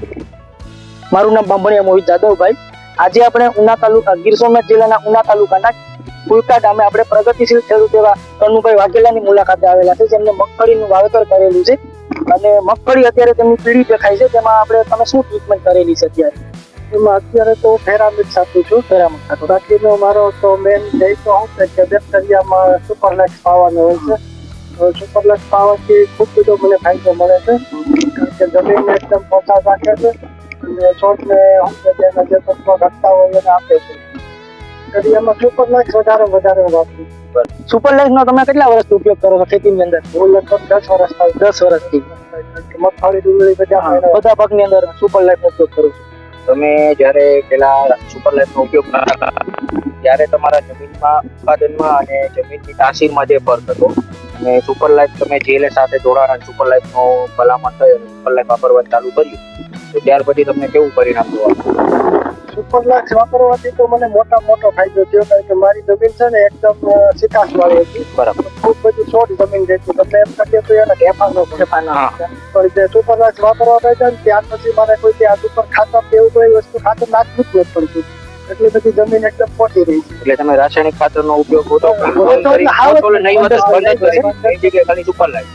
મારું નામ બાંભણિયા મોહિત જાદવભાઈ. આજે આપણે ઉના તાલુકા ગીર સોમનાથ જિલ્લાના ઉના તાલુકાના ફુલકા ગામે આપણે પ્રગતિશીલ ખેડૂત એવા કનુભાઈ વાઘેલાની મુલાકાતે આવેલા છે, જેમને મગફળીનું વાવેતર કરેલું છે અને મગફળી અત્યારે તેમની પીળી દેખાય છે. તેમાં આપણે તમે શું ટ્રીટમેન્ટ કરેલી છે અત્યારે? એમાં અત્યારે તો ફેરામિડ આપું છું. ફેરામિડ ખાતર. બાકીનો મારો તો મેન ધ્યેય તો શું છે કે બેક્ટેરિયામાં સુપરલેક્સ પાવાનો હોય છે. સુપરલેક્સ પાવાથી ખૂબ બધો મને ફાયદો મળે છે, કારણ કે જમીનને એકદમ પોષક રાખે છે અને છોડને શું છે તેના જે તત્વો ઘટતા હોય એને આપે છે. તેથી એમાં સુપરલેક્સ વધારે વાપરું. સુપરલેક્સ નો તમે કેટલા વર્ષથી ઉપયોગ કરો છો ખેતીની અંદર? હું લગભગ 10 વર્ષ થાય. 10 વર્ષથી. મગફળી, ડુંગળી બધા પાકની અંદર સુપરલેક્સ નો ઉપયોગ કરું છું. તમે જ્યારે પેલા સુપરલાઇફ નો ઉપયોગ કરતા હતા ત્યારે તમારા જમીનમાં ઉત્પાદનમાં અને જમીનની તાસીરમાં જે ફરક હતો, અને સુપરલાઇફ તમે જીએલએસ સાથે જોડાણ સુપરલાઇફ નો ભલામણ થયો અને સુપરલાઇફ વાપરવાનું ચાલુ કર્યું, તો ત્યાર પછી તમને કેવું પરિણામ જોવા? સુપરલેક્સ વાપરવાથી તો મને મોટો ફાયદો થયો, કારણ કે મારી જમીન છે ને એકદમ સિકાસ વાળી હતી. બરાબર. ખૂબ બધી શોર્ટ જમીન રહેતી, તમને એમ કરીએ તો એને ઢેફાનો પણ જે સુપરલેક્સ વાપરવા બેઠા ને ત્યાર પછી મારે કોઈ ત્યાં સુપર ખાતર કે એવું કોઈ વસ્તુ ખાતર નાખવું જ નથી પડતું. એટલી બધી જમીન એકદમ પોટી રહી છે. એટલે તમે રાસાયણિક ખાતરનો ઉપયોગ ખાલી સુપરલાઇફ.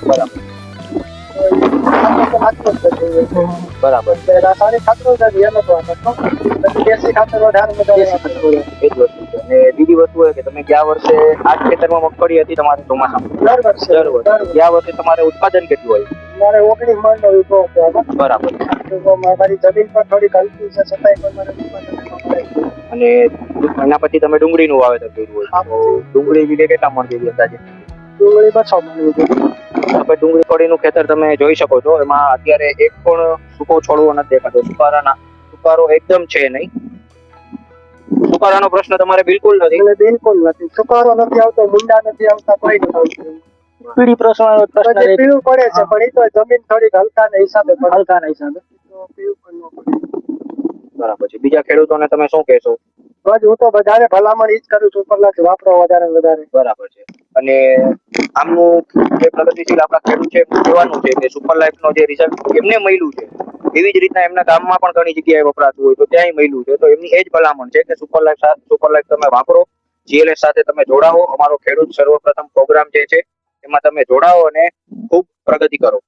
બરાબર. બરાબર. રાસાયણિક ખાતરો દેશી ખાતર વધારે મજા આવે. એ જ વસ્તુ છે. અને બીજી વસ્તુ એ કે તમે ગયા વર્ષે આ જ ખેતરમાં મગફળી હતી તમારે ચોમાસામાં? દર વર્ષે. ગયા વર્ષે તમારે ઉત્પાદન કેટલું આવ્યું? મારે 19 મણનો વિકો હતો. બરાબર. મારી જમીન પણ થોડી હલકી છે, છતાંય પણ મારે ઉત્પાદન મળે. અને એના પછી તમે ડુંગળીનું વાવેતર કર્યું હોય તો ડુંગળી વીઘે કેટલા મણ જેવી અંદાજે? ડુંગળી 200 મણ જેવી. આપણે ડુંગળી ફળીનું ખેતર તમે જોઈ શકો છો, એમાં અત્યારે એક પણ સૂકો છોડવો નથી દેખાતો. સુકારો એકદમ છે નહીં. સુકારાનો પ્રશ્ન તમારે બિલકુલ નથી? બિલકુલ નથી. સુકારો નથી આવતો, મુંડા નથી આવતા, કોઈ નથી આવતું. પીળી પ્રશ્ન પીળું પડે છે, પણ એ તો જમીન થોડીક હલકાના હિસાબે તો પીળું પણ ન પડે. બરાબર છે. બીજા ખેડૂતોને તમે શું કહેશો? બસ હું તો વધારે ભલામણ ઈ જ કરું છું, સુપરલેક્સ વાપરો વધારે ને વધારે. બરાબર છે. અને આમનું જે પ્રગતિશીલ આપણા ખેડૂત છે એમનું કહેવાનું છે કે સુપરલાઇફ નો જે રિઝલ્ટ એમને મળ્યું છે, એવી જ રીતના એમના ગામમાં પણ ઘણી જગ્યાએ વપરાતું હોય તો ત્યાંય મળ્યું છે. તો એમની એ જ ભલામણ છે કે સુપરલાઇફ તમે વાપરો, જીએલએસ સાથે તમે જોડાવો. અમારો ખેડૂત સર્વપ્રથમ પ્રોગ્રામ જે છે એમાં તમે જોડાવો અને ખૂબ પ્રગતિ કરો.